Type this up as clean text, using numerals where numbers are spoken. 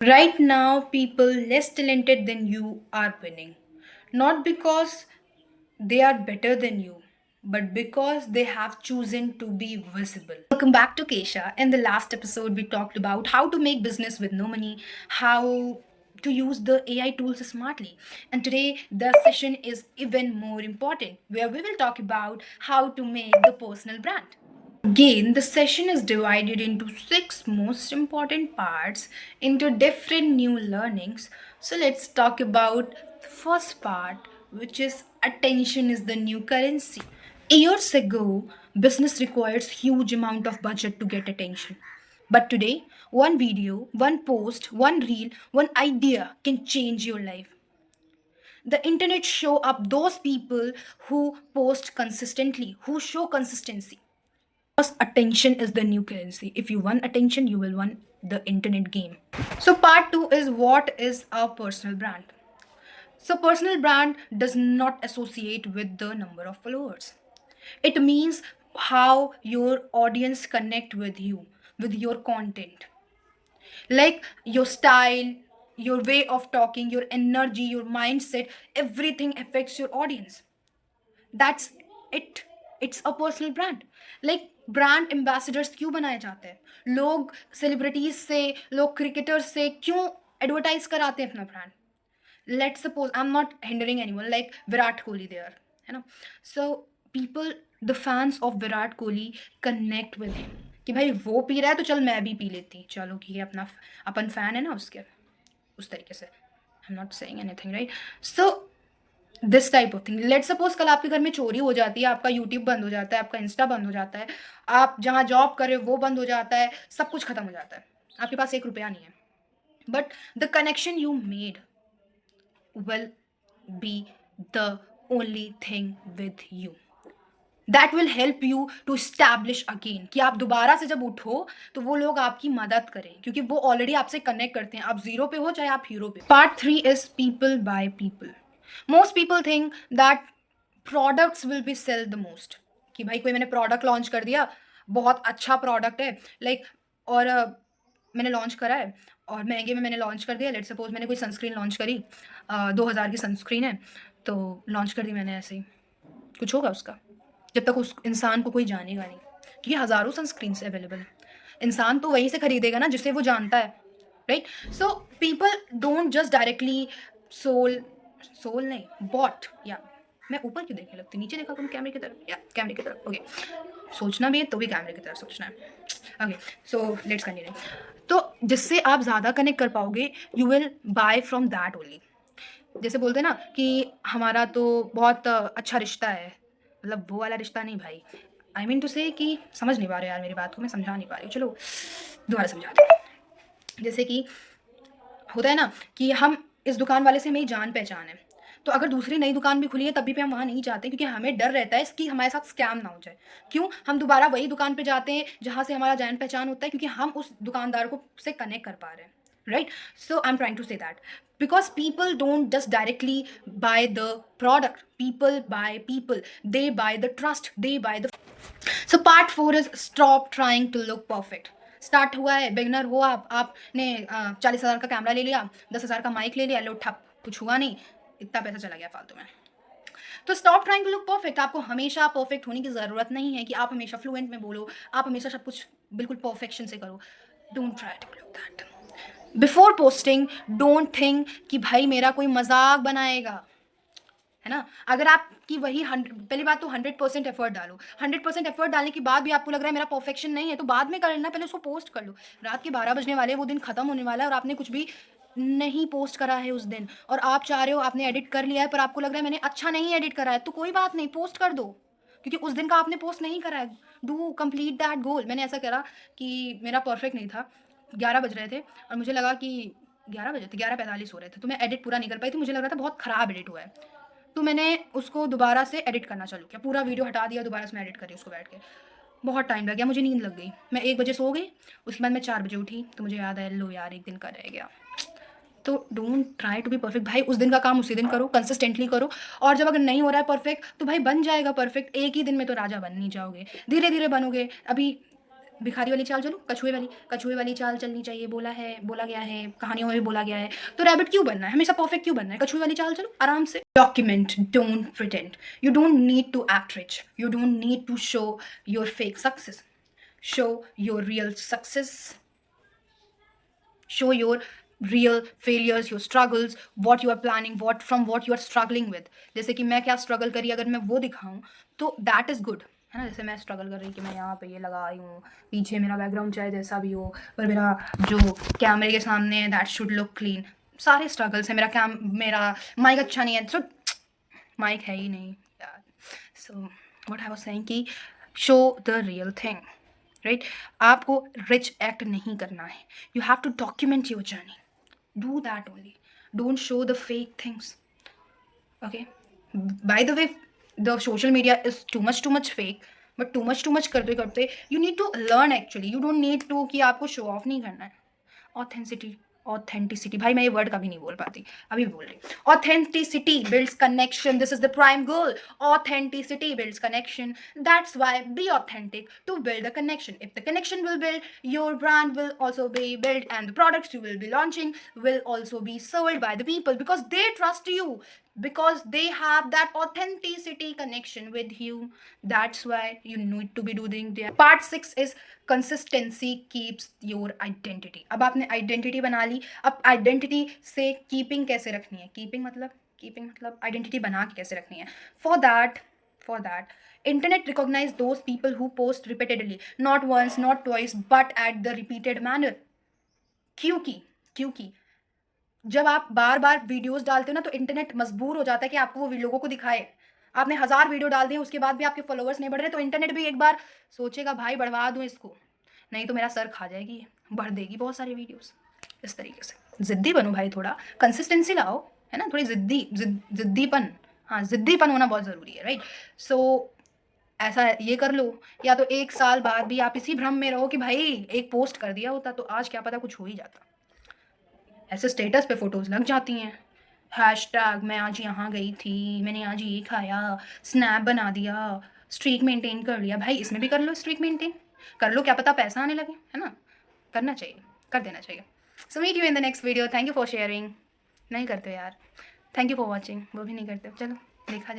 Right now, people less talented than you are winning. Not because they are better than you, but because they have chosen to be visible. Welcome back to Kesha. In the last episode, we talked about how to make business with no money, how to use the AI tools smartly. And today, the session is even more important, where we will talk about how to make the personal brand. Again, the session is divided into six most important parts into different new learnings. So let's talk about the first part, which is attention is the new currency. Years ago, business requires huge amount of budget to get attention. But today, one video, one post, one reel, one idea can change your life. The internet show up those people who post consistently, who show consistency. Because attention is the new currency. If you want attention, you will win the internet game. So, part two is what is a personal brand? So, personal brand does not associate with the number of followers. It means how your audience connect with your content. Like your style, your way of talking, your energy, your mindset, everything affects your audience. That's it. It's a personal brand. Like brand ambassadors क्यों बनाए जाते हैं? लोग celebrities से, लोग cricketers से क्यों advertise कराते हैं अपना brand? Let's suppose I am not hindering anyone, like Virat Kohli there, है ना? So people, the fans of Virat Kohli connect with him कि भाई वो पी रहा है तो चल मैं भी पी लेती, चलो कि ये अपना अपन फैन है ना उसके, उस तरीके से। आई am not saying anything, right? So this type of thing. Let suppose कल आपके घर में चोरी हो जाती है, आपका यूट्यूब बंद हो जाता है, आपका इंस्टा बंद हो जाता है, आप जहाँ जॉब कर रहे हो वो बंद हो जाता है, सब कुछ खत्म हो जाता है, आपके पास एक रुपया नहीं है, but the connection you made will be the only thing with you that will help you to establish again, कि आप दोबारा से जब उठो तो वो लोग आपकी मदद करें, क्योंकि वो ऑलरेडी आपसे कनेक्ट करते हैं, आप जीरो पे हो चाहे आप हीरो पे। Part three is people by people. Most people think that products will be sell the most, कि भाई कोई मैंने प्रोडक्ट लॉन्च कर दिया, बहुत अच्छा प्रोडक्ट है, लाइक और मैंने लॉन्च करा है और महंगे में मैंने लॉन्च कर दिया। लेट सपोज मैंने कोई सनस्क्रीन लॉन्च करी, 2000 की सनस्क्रीन है, तो लॉन्च कर दी मैंने ऐसे ही, कुछ होगा उसका जब तक उस इंसान को कोई जानेगा नहीं, क्योंकि हज़ारों सनस्क्रीन अवेलेबल है। इंसान तो वहीं से खरीदेगा ना जिसे वो जानता है, right? So people don't just directly soul soul नहीं बॉट, या मैं ऊपर क्यों देखने लगती, नीचे देखा तुम कैमरे की तरफ, या कैमरे की तरफ, ओके। सोचना भी है तो भी कैमरे की तरफ सोचना है, ओके। So let's continue. तो जिससे आप ज़्यादा कनेक्ट कर पाओगे, you will buy from that only. जैसे बोलते हैं ना कि हमारा तो बहुत अच्छा रिश्ता है, मतलब वो वाला रिश्ता नहीं भाई। आई मीन टू से कि समझ नहीं पा रहे यार, मेरी बात को मैं समझा नहीं पा रही हूँ, चलो दोबारा समझाती हूँ। जैसे कि होता है ना कि हम इस दुकान वाले से मेरी जान पहचान है, तो अगर दूसरी नई दुकान भी खुली है तब भी हम वहाँ नहीं जाते, क्योंकि हमें डर रहता है इसकी हमारे साथ स्कैम ना हो जाए। क्यों हम दोबारा वही दुकान पे जाते हैं जहाँ से हमारा जान पहचान होता है? क्योंकि हम उस दुकानदार को से कनेक्ट कर पा रहे हैं, right? So I am trying to say that because people don't just directly buy the product, people buy people, they buy the trust, they buy the so part 4 is stop trying to look perfect. Start हुआ है, beginner हो आप, आपने 40,000 का camera ले लिया, 10,000 का mic ले लिया, लो ठप, कुछ हुआ नहीं, इतना पैसा चला गया फालतू में। तो stop trying to look perfect. आपको हमेशा परफेक्ट होने की ज़रूरत नहीं है कि आप हमेशा फ्लुएंट में बोलो, आप हमेशा सब कुछ बिल्कुल परफेक्शन से करो। Don't try to look that. Before posting don't think कि भाई मेरा कोई मजाक बनाएगा, है ना? अगर आपकी वही पहली बात तो 100% एफर्ट डालो। 100% एफर्ट डालने के बाद भी आपको लग रहा है मेरा परफेक्शन नहीं है, तो बाद में कर लेना, पहले उसको पोस्ट कर लो। रात के 12 बजने वाले, वो दिन खत्म होने वाला है और आपने कुछ भी नहीं पोस्ट करा है उस दिन, और आप चाह रहे हो, आपने एडिट कर लिया है पर आपको लग रहा है मैंने अच्छा नहीं एडिट करा है, तो कोई बात नहीं, पोस्ट कर दो, क्योंकि उस दिन का आपने पोस्ट नहीं करा है। Do complete that goal. मैंने ऐसा करा कि मेरा परफेक्ट नहीं था, 11 बज रहे थे और मुझे लगा कि 11 बजे थे, 11:45 हो रहे थे, तो मैं एडिट पूरा नहीं कर पाई थी, मुझे लग रहा था बहुत ख़राब एडिट हुआ है, तो मैंने उसको दोबारा से एडिट करना चालू किया, पूरा वीडियो हटा दिया, दोबारा से मैं एडिट करी उसको बैठ के। बहुत टाइम लग गया, मुझे नींद लग गई, मैं 1 बजे सो गई, उसके बाद मैं 4 बजे उठी, तो मुझे याद आया लो यार एक दिन का रह गया। तो don't try to be perfect भाई, उस दिन का काम उसी दिन करो, कंसिस्टेंटली करो, और जब अगर नहीं हो रहा है परफेक्ट तो भाई बन जाएगा परफेक्ट। एक ही दिन में तो राजा बन नहीं जाओगे, धीरे धीरे बनोगे। अभी भिखारी वाली चाल चलूं, कछुए वाली चाल चलनी चाहिए, बोला गया है, कहानियों में भी बोला गया है। तो रैबिट क्यों बनना है, हमेशा परफेक्ट क्यों बनना है, कछुए वाली चाल चलो आराम से। Document, don't pretend. You don't need to act rich, you don't need to show your fake success, show your real success, show your real failures, your struggles, what you are planning, what you are struggling with। जैसे कि मैं क्या struggle करी, अगर मैं वो दिखाऊं तो दैट इज गुड, है ना। जैसे मैं स्ट्रगल कर रही कि मैं यहाँ पे ये लगा आई हूँ, पीछे मेरा बैकग्राउंड चाहे जैसा भी हो, पर मेरा जो कैमरे के सामने दैट शुड लुक क्लीन। सारे स्ट्रगल्स है, मेरा माइक अच्छा नहीं है, सो माइक है ही नहीं यार। So what I was saying कि show the real thing, right. आपको रिच एक्ट नहीं करना है, you have to document your journey, do that only, don't show the fake things, okay. By the way, the social media is too much fake, but too much करते करते you need to learn actually, you don't need to कि आपको show off नहीं करना है। ऑथेंसिटी, authenticity, भाई मैं ये वर्ड कभी नहीं बोल पाती, अभी बोल रही। Authenticity builds connection, this is the prime goal. Authenticity builds connection, that's why be authentic to build a connection. If the connection will build, your brand will also be built, and the products you will be launching will also be sold by the people because they trust you, because they have that authenticity connection with you. That's why you need to be doing that. Part 6 is consistency keeps your identity। अब आपने identity बना ली, अब identity से keeping कैसे रखनी है, keeping मतलब identity बना के कैसे रखनी है। For that internet recognize those people who post repeatedly, not once, not twice, but at the repeated manner। क्योंकि जब आप बार बार वीडियोस डालते हो ना, तो इंटरनेट मजबूर हो जाता है कि आपको वो लोगों को दिखाए। आपने 1000 वीडियो डाल दिए, उसके बाद भी आपके फॉलोअर्स नहीं बढ़ रहे, तो इंटरनेट भी एक बार सोचेगा भाई बढ़वा दूं इसको, नहीं तो मेरा सर खा जाएगी, बढ़ देगी बहुत सारी वीडियोस। इस तरीके से जिद्दी बनो भाई, थोड़ा कंसिस्टेंसी लाओ, है ना, थोड़ी जिद्दीपन, हाँ जिद्दीपन होना बहुत ज़रूरी है, राइट। सो ऐसा ये कर लो, या तो 1 साल बाद भी आप इसी भ्रम में रहो कि भाई एक पोस्ट कर दिया होता तो आज क्या पता कुछ हो ही जाता। ऐसे स्टेटस पे फोटोज़ लग जाती हैं, हैशटैग मैं आज यहाँ गई थी, मैंने आज ये खाया, स्नैप बना दिया, स्ट्रीक मेंटेन कर लिया। भाई इसमें भी कर लो, स्ट्रीक मेंटेन कर लो, क्या पता पैसा आने लगे, है ना। करना चाहिए, कर देना चाहिए। So meet you in the next video, thank you for sharing. नहीं करते यार, थैंक यू फॉर वॉचिंग, वो भी नहीं करते, चलो देखा जाए।